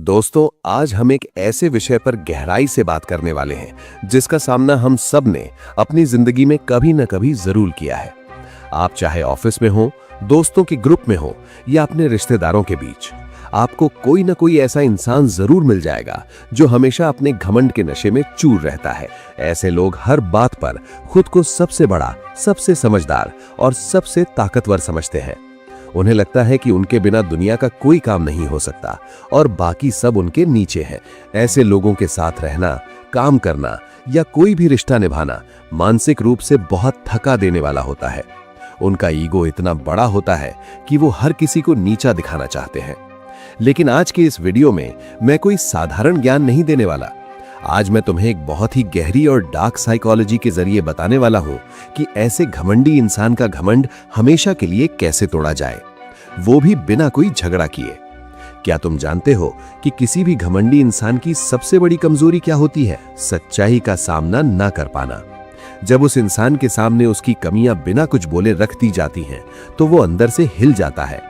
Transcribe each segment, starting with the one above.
दोस्तों, आज हम एक ऐसे विषय पर गहराई से बात करने वाले हैं जिसका सामना हम सब ने अपनी जिंदगी में कभी न कभी जरूर किया है। आप चाहे ऑफिस में हो, दोस्तों के ग्रुप में हो या अपने रिश्तेदारों के बीच, आपको कोई न कोई ऐसा इंसान जरूर मिल जाएगा जो हमेशा अपने घमंड के नशे में चूर रहता है। ऐसे लोग हर बात पर खुद को सबसे बड़ा, सबसे समझदार और सबसे ताकतवर समझते हैं। उन्हें लगता है कि उनके बिना दुनिया का कोई काम नहीं हो सकता और बाकी सब उनके नीचे है। ऐसे लोगों के साथ रहना, काम करना या कोई भी रिश्ता निभाना मानसिक रूप से बहुत थका देने वाला होता है। उनका ईगो इतना बड़ा होता है कि वो हर किसी को नीचा दिखाना चाहते हैं। लेकिन आज के इस वीडियो में मैं कोई साधारण ज्ञान नहीं देने वाला। आज मैं तुम्हें एक बहुत ही गहरी और डार्क साइकोलॉजी के जरिए बताने वाला हूं कि ऐसे घमंडी इंसान का घमंड हमेशा के लिए कैसे तोड़ा जाए, वो भी बिना कोई झगड़ा किए। क्या तुम जानते हो कि किसी भी घमंडी इंसान की सबसे बड़ी कमजोरी क्या होती है? सच्चाई का सामना ना कर पाना। जब उस इंसान के सामने उसकी कमियां बिना कुछ बोले रख दी जाती हैं, तो वो अंदर से हिल जाता है।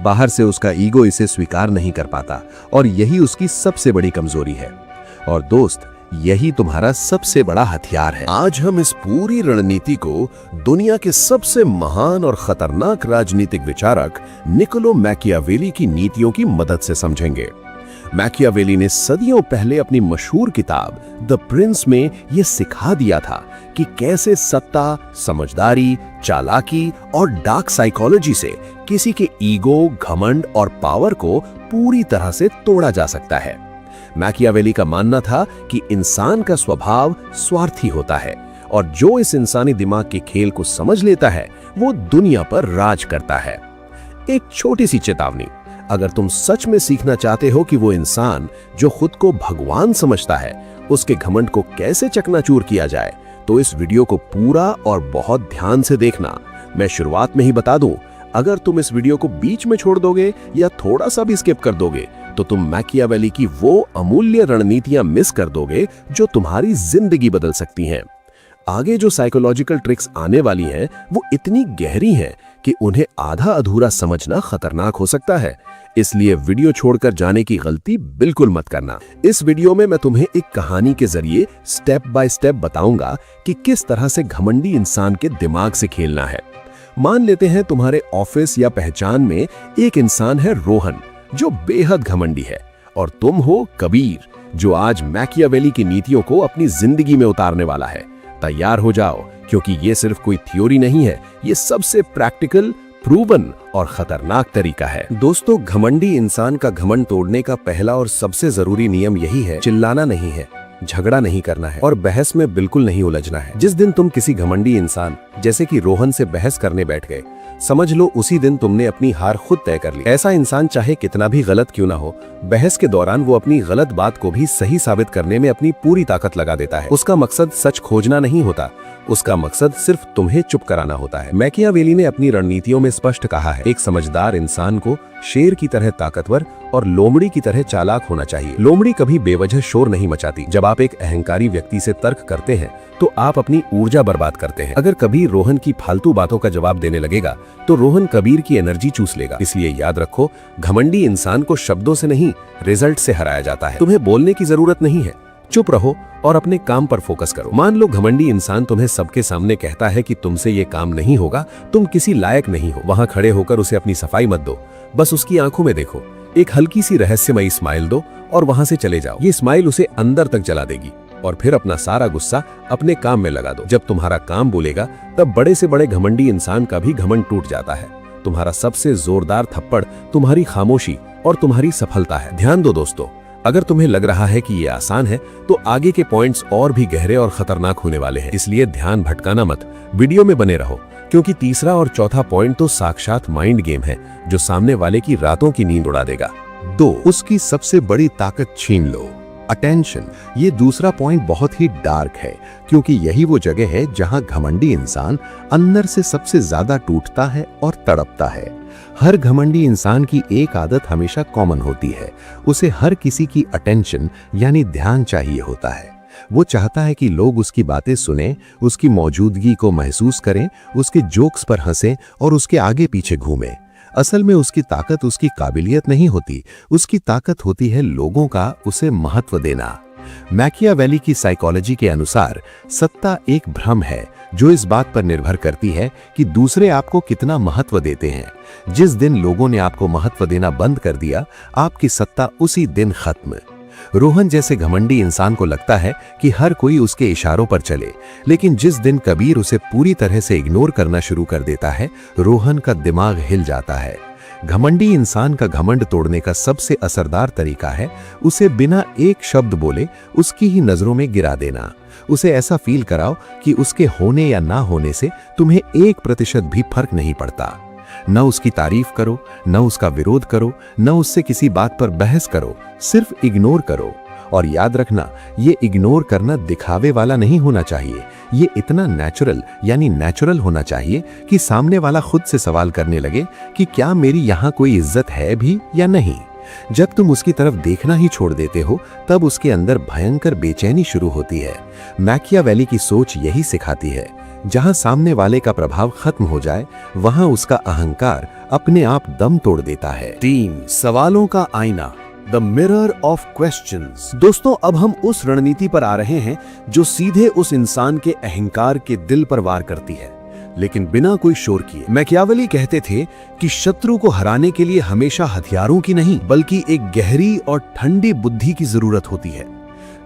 बाहर से उसका ईगो इसे स्वीकार नहीं कर पाता और यही उसकी सबसे बड़ी कमजोरी है। और दोस्त, यही तुम्हारा सबसे बड़ा हथियार है। आज हम इस पूरी रणनीति को दुनिया के सबसे महान और खतरनाक राजनीतिक विचारक निकोलो मैकियावेली की नीतियों की मदद से समझेंगे। मैकियावेली ने सदियों पहले अपनी मशहूर किताब द प्रिंस में यह सिखा दिया था कि कैसे सत्ता, समझदारी, चालाकी और डार्क साइकोलॉजी से किसी के ईगो, घमंड और पावर को पूरी तरह से तोड़ा जा सकता है। मैकियावेली का मानना था कि इंसान का स्वभाव स्वार्थी होता है और जो इस इंसानी दिमाग के खेल को समझ लेता है वो दुनिया पर राज करता है। एक छोटी सी चेतावनी, अगर तुम सच में सीखना चाहते हो कि वो इंसान जो खुद को भगवान समझता है, उसके घमंड को कैसे चकनाचूर किया जाए, तो इस वीडियो को पूरा और बहुत ध्यान से देखना। मैं शुरुआत में ही बता दूं, अगर तुम इस वीडियो को बीच में छोड़ दोगे या थोड़ा सा भी स्किप कर दोगे तो तुम मैकियावेली की वो अमूल्य रणनीतियां मिस कर दोगे जो तुम्हारी जिंदगी बदल सकती हैं। आगे जो साइकोलॉजिकल ट्रिक्स आने वाली हैं वो इतनी गहरी हैं कि उन्हें आधा अधूरा समझना खतरनाक हो सकता है। इसलिए वीडियो छोड़कर जाने की गलती बिल्कुल मत करना। इस वीडियो में मैं तुम्हें एक कहानी के जरिए स्टेप बाय स्टेप बताऊंगा कि किस तरह से घमंडी इंसान के दिमाग से खेलना है। मान लेते हैं तुम्हारे ऑफिस या पहचान में एक इंसान है रोहन, जो बेहद घमंडी है, और तुम हो कबीर, जो आज मैकियावेली की नीतियों को अपनी जिंदगी में उतारने वाला है। तैयार हो जाओ, क्योंकि ये सिर्फ कोई थ्योरी नहीं है, ये सबसे प्रैक्टिकल, प्रूवन और खतरनाक तरीका है। दोस्तों, घमंडी इंसान का घमंड तोड़ने का पहला और सबसे जरूरी नियम यही है, चिल्लाना नहीं है, झगड़ा नहीं करना है और बहस में बिल्कुल नहीं उलझना है। जिस दिन तुम किसी घमंडी इंसान जैसे कि रोहन से बहस करने बैठ गए, समझ लो उसी दिन तुमने अपनी हार खुद तय कर ली। ऐसा इंसान चाहे कितना भी गलत क्यों ना हो, बहस के दौरान वो अपनी गलत बात को भी सही साबित करने में अपनी पूरी ताकत लगा देता है। उसका मकसद सच खोजना नहीं होता, उसका मकसद सिर्फ तुम्हें चुप कराना होता है। मैकियावेली ने अपनी रणनीतियों में स्पष्ट कहा है, एक समझदार इंसान को शेर की तरह ताकतवर और लोमड़ी की तरह चालाक होना चाहिए। लोमड़ी कभी बेवजह शोर नहीं मचाती। जब आप एक अहंकारी व्यक्ति से तर्क करते हैं तो आप अपनी ऊर्जा बर्बाद करते हैं। अगर कबीर रोहन की फालतू बातों का जवाब देने लगेगा तो रोहन कबीर की एनर्जी चूस लेगा। इसलिए याद रखो, घमंडी इंसान को शब्दों से नहीं, रिजल्ट से हराया जाता है। तुम्हें बोलने की जरूरत नहीं है, चुप रहो और अपने काम पर फोकस करो। मान लो घमंडी इंसान तुम्हें सबके सामने कहता है कि तुमसे ये काम नहीं होगा, तुम किसी लायक नहीं हो। वहां खड़े होकर उसे अपनी सफाई मत दो, बस उसकी आंखों में देखो, एक हल्की सी रहस्यमयी स्माइल दो और वहां से चले जाओ। ये स्माइल उसे अंदर तक जला देगी और फिर अपना सारा गुस्सा अपने काम में लगा दो। जब तुम्हारा काम बोलेगा तब बड़े से बड़े घमंडी इंसान का भी घमंड टूट जाता है। तुम्हारा सबसे जोरदार थप्पड़ तुम्हारी खामोशी और तुम्हारी सफलता है। ध्यान दो दोस्तों, अगर तुम्हें लग रहा है कि ये आसान है तो आगे के पॉइंट्स और भी गहरे और खतरनाक होने वाले हैं। इसलिए ध्यान भटकाना मत, वीडियो में बने रहो, क्योंकि तीसरा और चौथा पॉइंट तो साक्षात माइंड गेम है जो सामने वाले की रातों की नींद उड़ा देगा। 2, उसकी सबसे बड़ी ताकत छीन लो, अटेंशन। ये दूसरा पॉइंट बहुत ही डार्क है, क्योंकि यही वो जगह है जहां घमंडी इंसान अंदर से सबसे ज्यादा टूटता है और तड़पता है। हर घमंडी इंसान की एक आदत हमेशा कॉमन होती है, उसे हर किसी की अटेंशन यानी ध्यान चाहिए होता है। वो चाहता है कि लोग उसकी बातें सुनें, उसकी मौजूदगी को महसूस करें, उसके जोक्स पर हंसें और उसके आगे पीछे घूमें। असल में उसकी ताकत उसकी काबिलियत नहीं होती, उसकी ताकत होती है लोगों का उसे महत्व देना। मैकियावेली की साइकोलॉजी के अनुसार सत्ता एक भ्रम है जो इस बात पर निर्भर करती है कि दूसरे आपको कितना महत्व देते हैं। जिस दिन लोगों ने आपको महत्व देना बंद कर दिया, आपकी सत्ता उसी दिन खत्म। रोहन जैसे घमंडी इंसान को लगता है कि हर कोई उसके इशारों पर चले, लेकिन जिस दिन कबीर उसे पूरी तरह से इग्नोर करना शुरू कर देता है, रोहन का दिमाग हिल जाता है। घमंडी इंसान का घमंड तोड़ने का सबसे असरदार तरीका है उसे बिना एक शब्द बोले उसकी ही नजरों में गिरा देना। उसे ऐसा फील कराओ कि उसके होने या ना होने से तुम्हें 1% भी फर्क नहीं पड़ता। न उसकी तारीफ करो, न उसका विरोध करो, न उससे किसी बात पर बहस करो, सिर्फ इग्नोर करो। और याद रखना, ये इग्नोर करना दिखावे वाला नहीं होना चाहिए। ये इतना नेचुरल होना चाहिए कि सामने वाला खुद से सवाल करने लगे कि क्या मेरी यहाँ कोई इज्जत है भी या नहीं। जब तुम उसकी तरफ देखना ही छोड़ देते हो, तब उसके अंदर भयंकर बेचैनी शुरू होती है। मैकियावेली की सोच यही सिखाती है, जहां सामने वाले का प्रभाव खत्म हो जाए, वहां उसका अहंकार अपने आप दम तोड़ देता है। 3 सवालों का आईना, द मिरर ऑफ क्वेश्चंस। दोस्तों, अब हम उस रणनीति पर आ रहे हैं जो सीधे उस इंसान के अहंकार के दिल पर वार करती है, लेकिन बिना कोई शोर किए। मैकियावेली कहते थे कि शत्रु को हराने के लिए हमेशा हथियारों की नहीं, बल्कि एक गहरी और ठंडी बुद्धि की जरूरत होती है।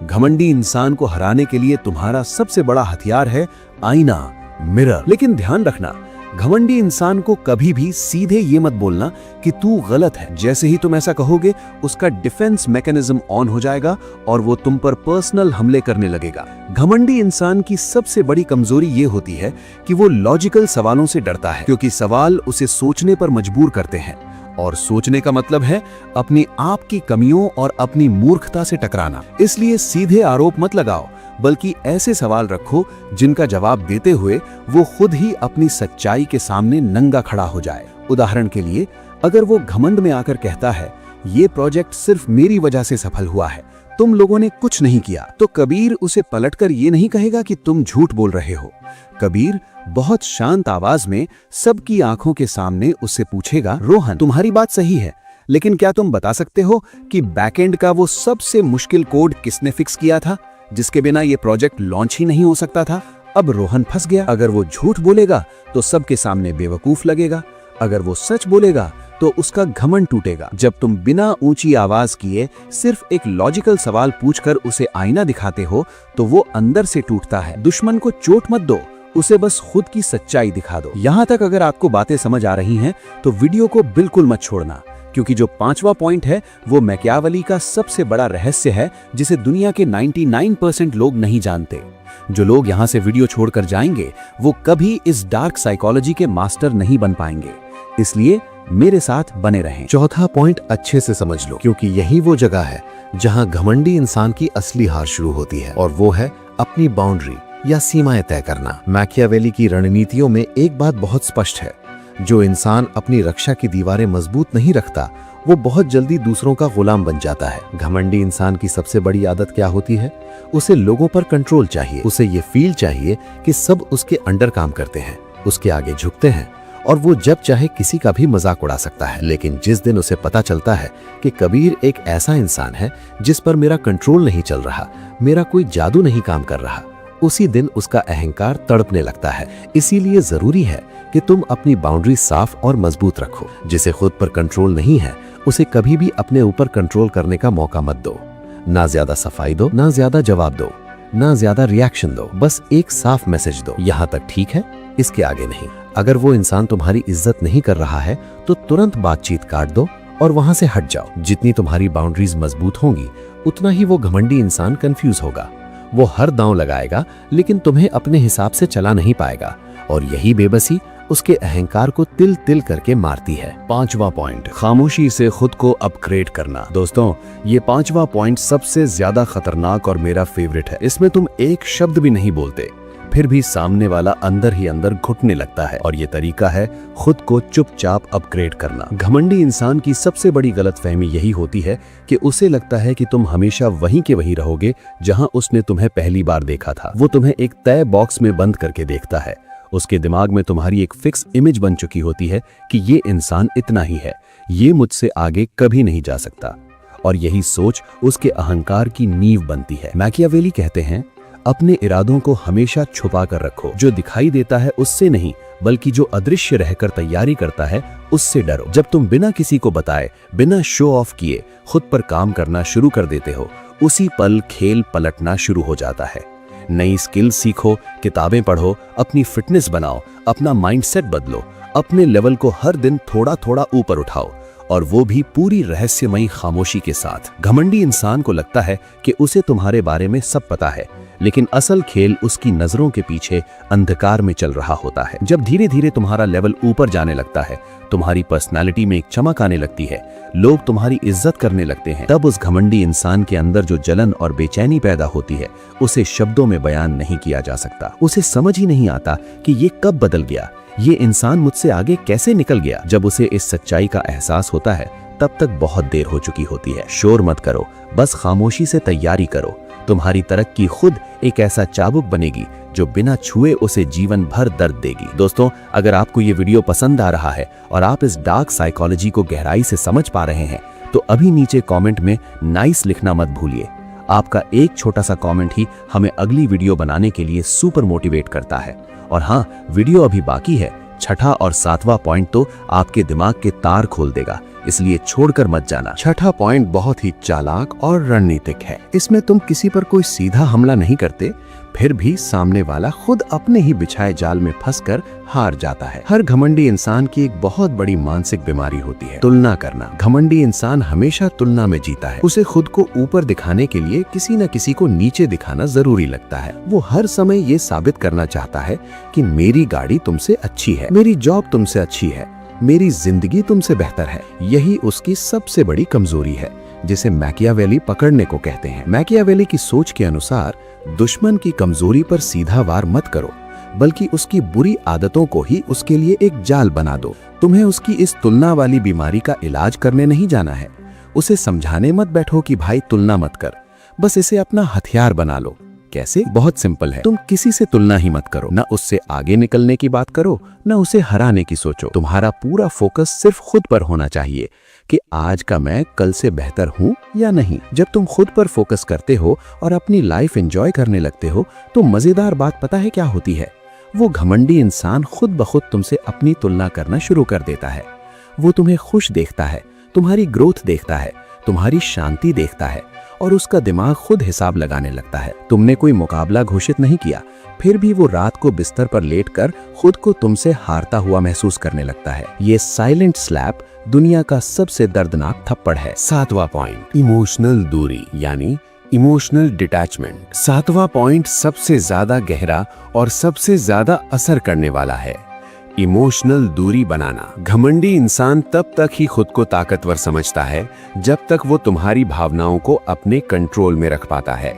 घमंडी इंसान को हराने के लिए तुम्हारा सबसे बड़ा हथियार है आईना, मिरर। लेकिन ध्यान रखना, घमंडी इंसान को कभी भी सीधे ये मत बोलना कि तू गलत है। जैसे ही तुम ऐसा कहोगे, उसका डिफेंस मैकेनिज्म ऑन हो जाएगा और वो तुम पर पर्सनल हमले करने लगेगा। घमंडी इंसान की सबसे बड़ी कमजोरी ये होती है कि वो लॉजिकल सवालों से डरता है, क्योंकि सवाल उसे सोचने पर मजबूर करते हैं, और सोचने का मतलब है अपनी आप की कमियों और अपनी मूर्खता से टकराना। इसलिए सीधे आरोप मत लगाओ, बल्कि ऐसे सवाल रखो जिनका जवाब देते हुए वो खुद ही अपनी सच्चाई के सामने नंगा खड़ा हो जाए। उदाहरण के लिए, अगर वो घमंड में आकर कहता है, ये प्रोजेक्ट सिर्फ मेरी वजह से सफल हुआ है, तुम लोगों ने कुछ नहीं किया, तो कबीर उसे पलटकर ये नहीं कहेगा कि तुम झूठ बोल रहे हो। कबीर बहुत शांत आवाज में सबकी आंखों के सामने उससे पूछेगा, रोहन, तुम्हारी बात सही है, लेकिन क्या तुम बता सकते हो कि बैकएंड का वो सबसे मुश्किल कोड किसने फिक्स किया था, जिसके बिना ये प्रोजेक्ट लॉन्च ही नहीं हो सकता था? अब रोहन फंस गया। अगर वो झूठ बोलेगा तो सबके सामने बेवकूफ लगेगा, अगर वो सच बोलेगा तो उसका घमंड टूटेगा। जब तुम बिना ऊंची आवाज किए सिर्फ एक लॉजिकल सवाल पूछकर उसे आईना दिखाते हो, तो वो अंदर से टूटता है। दुश्मन को चोट मत दो, उसे बस खुद की सच्चाई दिखा दो। यहाँ तक अगर आपको बातें समझ आ रही हैं तो वीडियो को बिल्कुल मत छोड़ना, क्योंकि जो 5वां पॉइंट है वो मैकियावेली का सबसे बड़ा रहस्य है, जिसे दुनिया के 99% लोग नहीं जानते। जो लोग यहाँ से वीडियो छोड़कर जाएंगे वो कभी इस डार्क साइकोलॉजी के मास्टर नहीं बन पाएंगे, इसलिए मेरे साथ बने रहें। चौथा पॉइंट अच्छे से समझ लो, क्योंकि यही वो जगह है जहां घमंडी इंसान की असली हार शुरू होती है, और वो है अपनी बाउंड्री या सीमाएं तय करना। मैकियावेली की रणनीतियों में एक बात बहुत स्पष्ट है, जो इंसान अपनी रक्षा की दीवारें मजबूत नहीं रखता, वो बहुत जल्दी दूसरों का गुलाम बन जाता है। घमंडी इंसान की सबसे बड़ी आदत क्या होती है? उसे लोगों पर कंट्रोल चाहिए। उसे ये फील चाहिए कि सब उसके अंडर काम करते हैं, उसके आगे झुकते हैं, और वो जब चाहे किसी का भी मजाक उड़ा सकता है। लेकिन जिस दिन उसे पता चलता है कि कबीर एक ऐसा इंसान है जिस पर मेरा कंट्रोल नहीं चल रहा, मेरा कोई जादू नहीं काम कर रहा, उसी दिन उसका अहंकार तड़पने लगता है। इसीलिए जरूरी है कि तुम अपनी बाउंड्री साफ और मजबूत रखो। जिसे खुद पर कंट्रोल नहीं है, उसे कभी भी अपने ऊपर कंट्रोल करने का मौका मत दो। ना ज्यादा सफाई दो, ना ज्यादा जवाब दो, ना ज्यादा रिएक्शन दो, बस एक साफ मैसेज दो, यहाँ तक ठीक है, इसके आगे नहीं। अगर वो इंसान तुम्हारी इज्जत नहीं कर रहा है तो तुरंत बातचीत काट दो और वहां से हट जाओ। जितनी तुम्हारी बाउंड्रीज मजबूत होंगी, उतना ही वो घमंडी इंसान कंफ्यूज होगा। वो हर दांव लगाएगा, लेकिन तुम्हें अपने हिसाब से चला नहीं पाएगा, और यही बेबसी उसके अहंकार को तिल तिल करके मारती है। 5वां पॉइंट, खामोशी से खुद को अपग्रेड करना। दोस्तों, ये 5वां पॉइंट सबसे ज्यादा खतरनाक और मेरा फेवरेट है। इसमें तुम एक शब्द भी नहीं बोलते, फिर भी सामने वाला अंदर ही अंदर घुटने लगता है, और ये तरीका है खुद को चुपचाप अपग्रेड करना। घमंडी इंसान की सबसे बड़ी गलतफहमी यही होती है कि उसे लगता है कि तुम हमेशा वहीं के वहीं रहोगे जहां उसने तुम्हें पहली बार देखा था। वो तुम्हें एक तय बॉक्स में बंद करके देखता है। उसके दिमाग में तुम्हारी एक फिक्स इमेज बन चुकी होती है कि ये इंसान इतना ही है, ये मुझसे आगे कभी नहीं जा सकता। और यही सोच उसके अहंकार की नींव बनती है। मैकियावेली कहते हैं, अपने इरादों को हमेशा छुपा कर रखो। जो दिखाई देता है उससे नहीं, बल्कि जो अदृश्य रहकर तैयारी करता है उससे डरो। जब तुम बिना किसी को बताए, बिना शो ऑफ किए खुद पर काम करना शुरू कर देते हो, उसी पल खेल पलटना शुरू हो जाता है। नई स्किल सीखो, किताबें पढ़ो, अपनी फिटनेस बनाओ, अपना माइंडसेट बदलो, अपने लेवल को हर दिन थोड़ा थोड़ा ऊपर उठाओ, और वो भी पूरी रहस्यमयी खामोशी के साथ। घमंडी इंसान को लगता है कि उसे तुम्हारे बारे में सब पता है, लेकिन असल खेल उसकी नजरों के पीछे अंधकार में चल रहा होता है। जब धीरे धीरे तुम्हारा लेवल ऊपर जाने लगता है, तुम्हारी पर्सनालिटी में एक चमक आने लगती है, लोग तुम्हारी इज्जत करने लगते हैं, तब उस घमंडी इंसान के अंदर जो जलन और बेचैनी पैदा होती है, उसे शब्दों में बयान नहीं किया जा सकता। उसे समझ ही नहीं आता कि ये कब बदल गया, ये इंसान मुझसे आगे कैसे निकल गया। जब उसे इस सच्चाई का एहसास होता है, तब तक बहुत देर हो चुकी होती है। शोर मत करो, बस खामोशी से तैयारी करो। तुम्हारी तरक्की खुद एक ऐसा चाबुक बनेगी जो बिना छुए उसे जीवन भर दर्द देगी। दोस्तों, अगर आपको ये वीडियो पसंद आ रहा है और आप इस डार्क साइकोलॉजी को गहराई से समझ पा रहे हैं, तो अभी नीचे कमेंट में नाइस लिखना मत भूलिए। आपका एक छोटा सा कमेंट ही हमें अगली वीडियो बनाने के लिए सुपर मोटिवेट करता है। और हाँ, वीडियो अभी बाकी है। छठा और सातवां पॉइंट तो आपके दिमाग के तार खोल देगा, इसलिए छोड़कर मत जाना। छठा पॉइंट बहुत ही चालाक और रणनीतिक है। इसमें तुम किसी पर कोई सीधा हमला नहीं करते, फिर भी सामने वाला खुद अपने ही बिछाए जाल में फंसकर हार जाता है। हर घमंडी इंसान की एक बहुत बड़ी मानसिक बीमारी होती है, तुलना करना। घमंडी इंसान हमेशा तुलना में जीता है। उसे खुद को ऊपर दिखाने के लिए किसी न किसी को नीचे दिखाना जरूरी लगता है। वो हर समय ये साबित करना चाहता है कि मेरी गाड़ी तुमसे अच्छी है, मेरी जॉब तुमसे अच्छी है, मेरी जिंदगी तुमसे बेहतर है। यही उसकी सबसे बड़ी कमजोरी है, जिसे मैकियावेली पकड़ने को कहते हैं। मैकियावेली की सोच के अनुसार दुश्मन की कमजोरी पर सीधा वार मत करो, बल्कि उसकी बुरी आदतों को ही उसके लिए एक जाल बना दो। तुम्हें उसकी इस तुलना वाली बीमारी का इलाज करने नहीं जाना है। उसे समझाने मत बैठो कि भाई तुलना मत कर, बस इसे अपना हथियार बना लो। कैसे? बहुत सिंपल है। तुम किसी से तुलना ही मत करो, ना उससे आगे निकलने की बात करो, ना उसे हराने की सोचो। तुम्हारा पूरा फोकस सिर्फ खुद पर होना चाहिए कि आज का मैं कल से बेहतर हूँ या नहीं। जब तुम खुद पर फोकस करते हो और अपनी लाइफ एंजॉय करने लगते हो, तो मजेदार बात पता है क्या होती है? वो घमंडी इंसान खुद ब खुद तुमसे अपनी तुलना करना शुरू कर देता है। वो तुम्हें खुश देखता है, तुम्हारी ग्रोथ देखता है, तुम्हारी शांति देखता है, और उसका दिमाग खुद हिसाब लगाने लगता है। तुमने कोई मुकाबला घोषित नहीं किया, फिर भी वो रात को बिस्तर पर लेटकर खुद को तुमसे हारता हुआ महसूस करने लगता है। ये साइलेंट स्लैप दुनिया का सबसे दर्दनाक थप्पड़ है। सातवां पॉइंट, इमोशनल दूरी यानी इमोशनल डिटैचमेंट। सातवां पॉइंट सबसे ज्यादा गहरा और सबसे ज्यादा असर करने वाला है, इमोशनल दूरी बनाना। घमंडी इंसान तब तक ही खुद को ताकतवर समझता है जब तक वो तुम्हारी भावनाओं को अपने कंट्रोल में रख पाता है।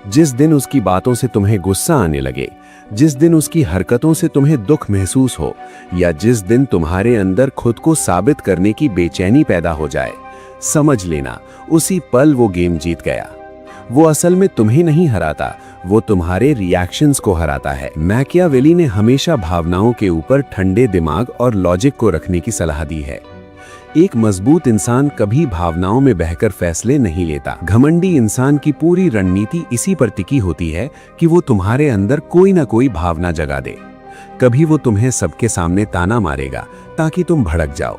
जिस दिन उसकी बातों से तुम्हें गुस्सा आने लगे, जिस दिन उसकी हरकतों से तुम्हें दुख महसूस हो, या जिस दिन तुम्हारे अंदर खुद को साबित करने की बेचैनी पैदा हो जाए, समझ लेना उसी पल वो गेम जीत गया। वो असल में तुम्हें नहीं हराता, वो तुम्हारे रिएक्शंस को हराता है। मैकियावेली ने हमेशा भावनाओं के ऊपर ठंडे दिमाग और लॉजिक को रखने की सलाह दी है। एक मजबूत इंसान कभी भावनाओं में बहकर फैसले नहीं लेता। घमंडी इंसान की पूरी रणनीति इसी पर टिकी होती है कि वो तुम्हारे अंदर कोई ना कोई भावना जगा दे। कभी वो तुम्हें सबके सामने ताना मारेगा ताकि तुम भड़क जाओ,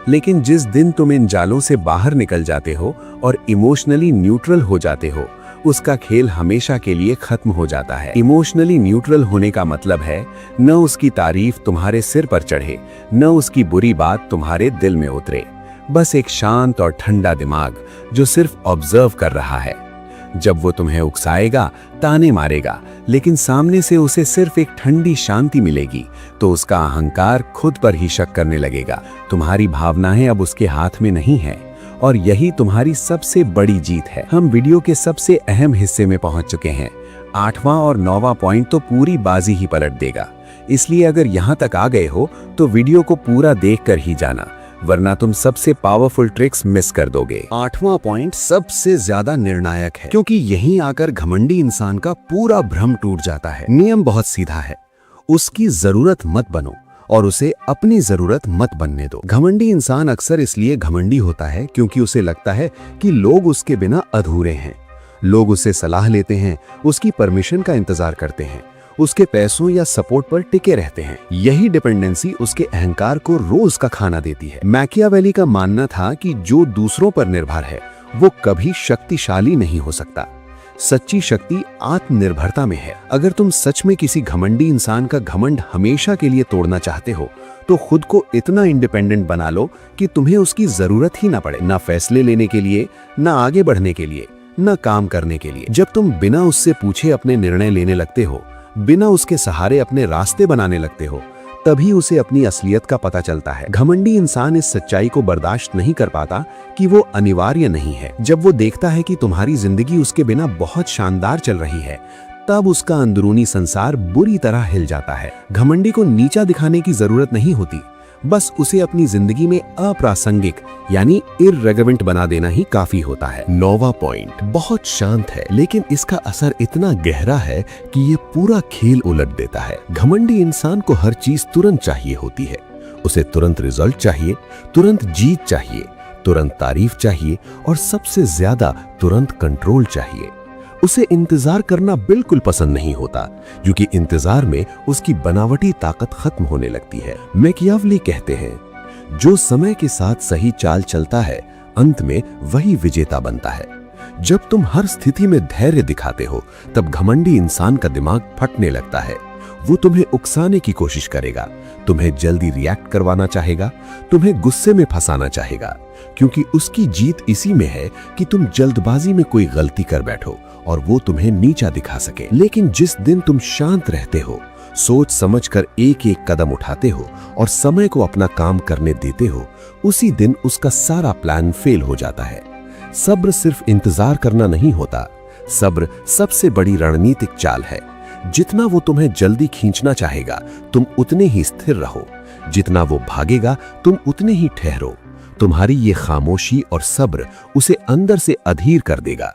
लेकिन जिस दिन तुम इन जालों से बाहर निकल जाते हो और इमोशनली न्यूट्रल हो जाते हो, उसका खेल हमेशा के लिए खत्म हो जाता है। इमोशनली न्यूट्रल होने का मतलब है न उसकी तारीफ तुम्हारे सिर पर चढ़े, न उसकी बुरी बात तुम्हारे दिल में उतरे। बस एक शांत और ठंडा दिमाग जो सिर्फ ऑब्जर्व कर रहा है। जब वो तुम्हें उकसाएगा, ताने मारेगा, लेकिन सामने से उसे सिर्फ एक ठंडी शांति मिलेगी, तो उसका अहंकार खुद पर ही शक करने लगेगा। तुम्हारी भावनाएं अब उसके हाथ में नहीं है, और यही तुम्हारी सबसे बड़ी जीत है। हम वीडियो के सबसे अहम हिस्से में पहुंच चुके हैं। 8वां और 9वां पॉइंट तो पूरी बाजी ही पलट देगा, इसलिए अगर यहां तक आ गए हो तो वीडियो को पूरा देखकर ही जाना, वरना तुम सबसे पावरफुल ट्रिक्स मिस कर दोगे। 8वां पॉइंट सबसे ज्यादा निर्णायक है, क्योंकि यहीं आकर घमंडी इंसान का पूरा भ्रम टूट जाता है। नियम बहुत सीधा है, उसकी जरूरत मत बनो और उसे अपनी जरूरत मत बनने दो। घमंडी इंसान अक्सर इसलिए घमंडी होता है क्योंकि उसे लगता है कि लोग उसके बिना अधूरे हैं। लोग उससे सलाह लेते हैं, उसकी परमिशन का इंतजार करते हैं, उसके पैसों या सपोर्ट पर टिके रहते हैं। यही डिपेंडेंसी उसके अहंकार को रोज का खाना देती है। मैकियावेली का मानना था कि जो दूसरों पर निर्भर है वो कभी शक्तिशाली नहीं हो सकता। सच्ची शक्ति आत्मनिर्भरता में है। अगर तुम सच में किसी घमंडी इंसान का घमंड हमेशा के लिए तोड़ना चाहते हो तो खुद को इतना इंडिपेंडेंट बना लो कि तुम्हें उसकी जरूरत ही ना पड़े, ना फैसले लेने के लिए, ना आगे बढ़ने के लिए, ना काम करने के लिए। जब तुम बिना उससे पूछे अपने निर्णय लेने लगते हो, बिना उसके सहारे अपने रास्ते बनाने लगते हो, तभी उसे अपनी असलियत का पता चलता है। घमंडी इंसान इस सच्चाई को बर्दाश्त नहीं कर पाता कि वो अनिवार्य नहीं है। जब वो देखता है कि तुम्हारी जिंदगी उसके बिना बहुत शानदार चल रही है, तब उसका अंदरूनी संसार बुरी तरह हिल जाता है। घमंडी को नीचा दिखाने की जरूरत नहीं होती, बस उसे अपनी जिंदगी में अप्रासंगिक यानी इररिलेवेंट बना देना ही काफी होता है। 9वां पॉइंट बहुत शांत है, लेकिन इसका असर इतना गहरा है कि ये पूरा खेल उलट देता है। घमंडी इंसान को हर चीज तुरंत चाहिए होती है। उसे तुरंत रिजल्ट चाहिए, तुरंत जीत चाहिए, तुरंत तारीफ चाहिए और सबसे ज्यादा तुरंत कंट्रोल चाहिए। उसे इंतजार करना बिल्कुल पसंद नहीं होता, क्योंकि इंतजार में उसकी बनावटी ताकत खत्म होने लगती है। मैकियावेली कहते हैं, जो समय के साथ सही चाल चलता है, अंत में वही विजेता बनता है। जब तुम हर स्थिति में धैर्य दिखाते हो, तब घमंडी इंसान का दिमाग फटने लगता है। वो तुम्हें उकसाने की कोशिश करेगा, तुम्हें जल्दी रिएक्ट करवाना चाहेगा, तुम्हें गुस्से में फंसाना चाहेगा, क्योंकि उसकी जीत इसी में है कि तुम जल्दबाजी में कोई गलती कर बैठो और वो तुम्हें नीचा दिखा सके। लेकिन जिस दिन तुम शांत रहते हो, सोच समझकर एक एक कदम उठाते हो और समय को अपना काम करने देते हो, उसी दिन उसका सारा प्लान फेल हो जाता है। सब्र सिर्फ इंतजार करना नहीं होता, सब्र सबसे बड़ी रणनीतिक चाल है। जितना वो तुम्हें जल्दी खींचना चाहेगा, तुम उतने ही स्थिर रहो। जितना वो भागेगा, तुम उतने ही ठहरो। तुम्हारी ये खामोशी और सब्र उसे अंदर से अधीर कर देगा।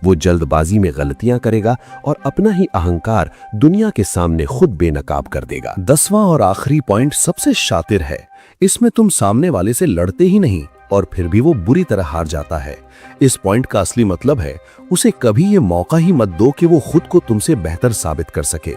वो जल्दबाजी में गलतियां करेगा और अपना ही अहंकार दुनिया के सामने खुद बेनकाब कर देगा। 10वां और आखिरी पॉइंट सबसे शातिर है। इसमें तुम सामने वाले से लड़ते ही नहीं और फिर भी वो बुरी तरह हार जाता है। इस पॉइंट का असली मतलब है, उसे कभी ये मौका ही मत दो कि वो खुद को तुमसे बेहतर साबित कर सके।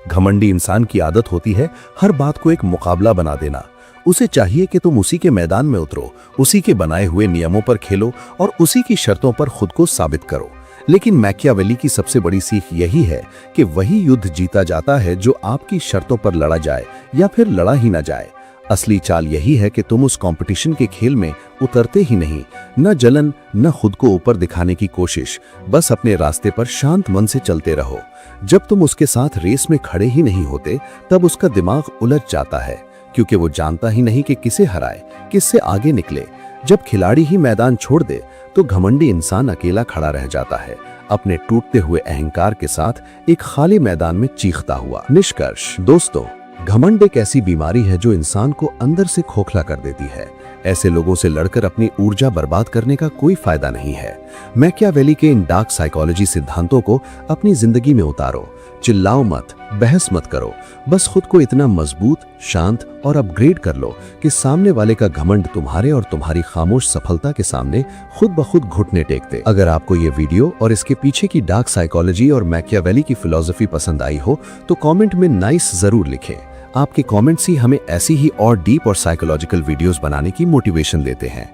घमंडी इंसान की आदत होती है हर बात को एक मुकाबला बना देना। उसे चाहिए कि तुम उसी के मैदान में उतरो, उसी के बनाए हुए नियमों पर खेलो और उसी की शर्तों पर खुद को साबित करो। लेकिन मैकियावेली की सबसे बड़ी सीख यही है कि वही युद्ध जीता जाता है जो आपकी शर्तों पर लड़ा जाए या फिर लड़ा ही ना जाए। असली चाल यही है कि तुम उस कंपटीशन के खेल में उतरते ही नहीं, न जलन न खुद को ऊपर दिखाने की कोशिश, बस अपने रास्ते पर शांत मन से चलते रहो। जब तुम उसके साथ रेस में खड़े ही नहीं होते, तब उसका दिमाग उलझ जाता है, क्योंकि वो जानता ही नहीं कि किसे हराए, किससे आगे निकले। जब खिलाड़ी ही मैदान छोड़ दे तो घमंडी इंसान अकेला खड़ा रह जाता है, अपने टूटते हुए अहंकार के साथ एक खाली मैदान में चीखता हुआ। निष्कर्ष दोस्तों, घमंड एक ऐसी बीमारी है जो इंसान को अंदर से खोखला कर देती है। ऐसे लोगों से लड़कर अपनी ऊर्जा बर्बाद करने का कोई फायदा नहीं है। मैकियावेली के इन डार्क साइकोलॉजी सिद्धांतों को अपनी जिंदगी में उतारो। चिल्लाओ मत, बहस मत करो, बस खुद को इतना मजबूत, शांत और अपग्रेड कर लो कि सामने वाले का घमंड तुम्हारे और तुम्हारी खामोश सफलता के सामने खुद ब खुद घुटने टेकते। अगर आपको ये वीडियो और इसके पीछे की डार्क साइकोलॉजी और मैकियावेली की फिलॉसफी पसंद आई हो तो कमेंट में नाइस जरूर लिखें। आपके कमेंट्स ही हमें ऐसी ही और डीप और साइकोलॉजिकल वीडियोस बनाने की मोटिवेशन देते हैं।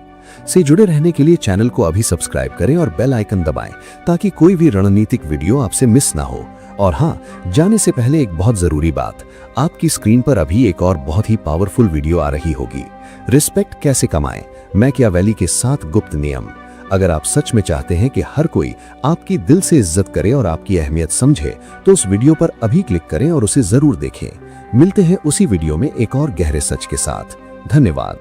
से जुड़े रहने के लिए चैनल को अभी सब्सक्राइब करें और बेल आइकन दबाएं ताकि कोई भी रणनीतिक वीडियो आपसे मिस ना हो। और हाँ, जाने से पहले एक बहुत जरूरी बात, आपकी स्क्रीन पर अभी एक और बहुत ही पावरफुल वीडियो आ रही होगी, रिस्पेक्ट कैसे कमाएं, मैकियावेली के 7 गुप्त नियम। अगर आप सच में चाहते हैं कि हर कोई आपकी दिल से इज्जत करे और आपकी अहमियत समझे, तो उस वीडियो पर अभी क्लिक करें और उसे जरूर देखें। मिलते हैं उसी वीडियो में एक और गहरे सच के साथ। धन्यवाद।